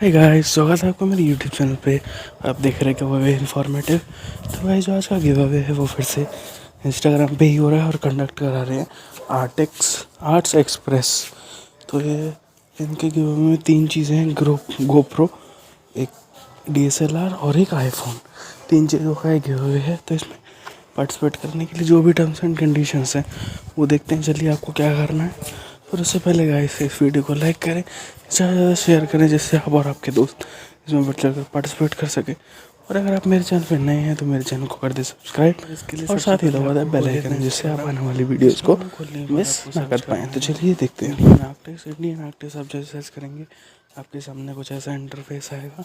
Hi guys, स्वागत है आपको मेरे यूट्यूब चैनल पे। आप देख रहे हैं कि वो वे इन्फॉर्मेटिव। तो भाई जो आज का गिव अवे है वो फिर से इंस्टाग्राम पे ही हो रहा है और कंडक्ट करा रहे हैं आर्ट्स एक्सप्रेस। तो ये इनके गिव अवे में 3 चीज़ें हैं, गोप्रो, एक DSLR और एक आईफोन। 3 चीज़ों का एक गिव अवे है। तो इसमें पार्टिसिपेट करने के लिए जो भी टर्म्स एंड कंडीशंस हैं वो देखते हैं। चलिए आपको क्या करना है। और उससे पहले गाइस इस वीडियो को लाइक करें, ज़्यादा से ज़्यादा शेयर करें, जिससे आप और आपके दोस्त इसमें बढ़ चढ़कर पार्टिसिपेट कर सके। और अगर आप मेरे चैनल पर नए हैं तो मेरे चैनल को कर दे सब्सक्राइब और साथ ही दबा दें बेल आइकन, जिससे आप आने वाली वीडियोस को मिस ना कर पाएँ। तो चलिए देखते हैं। इंडियन आर्टिस्ट आप जैसे सर्च करेंगे आपके सामने कुछ ऐसा इंटरफेस आएगा।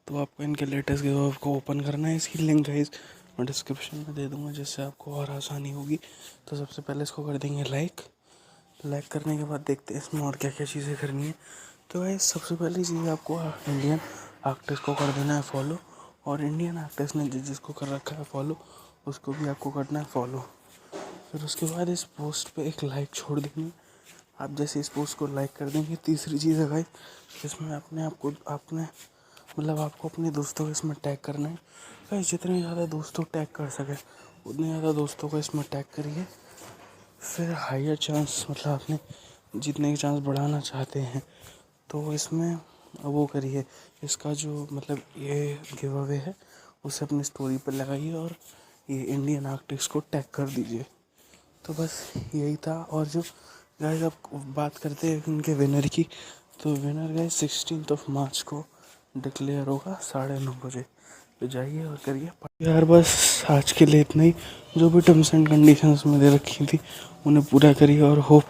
तो आपको इनके लेटेस्ट गिव अवे को ओपन करना है। इसकी लिंक गाइस मैं डिस्क्रिप्शन में दे दूँगा, जिससे आपको और आसानी होगी। तो सबसे पहले इसको कर देंगे लाइक करने के बाद देखते हैं इसमें और क्या क्या चीज़ें करनी है। तो भाई सबसे पहली चीज़ आपको इंडियन आर्टिस्ट को कर देना है फॉलो। और इंडियन आर्टिस्ट ने जिसको कर रखा है फॉलो उसको भी आपको करना है फॉलो। फिर उसके बाद इस पोस्ट पे एक लाइक छोड़ देनी है। आप जैसे इस पोस्ट को लाइक कर देंगे, तीसरी चीज़ है भाई इसमें आपको अपने दोस्तों को इसमें टैग करना है। भाई जितने ज़्यादा दोस्तों टैग कर सके उतने ज़्यादा दोस्तों को इसमें टैग करिए। फिर हायर चांस आपने जीतने के चांस बढ़ाना चाहते हैं तो इसमें वो करिए, इसका जो ये गिव अवे है उसे अपनी स्टोरी पर लगाइए और ये इंडियन आर्टिस्ट को टैग कर दीजिए। तो बस यही था। और जो गाइस आप बात करते हैं इनके विनर की, तो विनर गाइस 16 मार्च को डिक्लेयर होगा 9:30 बजे। तो जाइए और करिए यार। बस आज के लिए इतना ही। जो भी टर्म्स एंड कंडीशंस में दे रखी थी उन्हें पूरा करिए और होप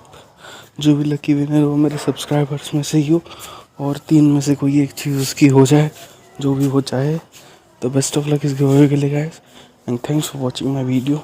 जो भी लकी विनर हो मेरे सब्सक्राइबर्स में से ही हो और 3 में से कोई एक चीज़ उसकी हो जाए, जो भी वो चाहे। तो बेस्ट ऑफ लक इस गिव अवे के लिए guys, and thanks for watching my video.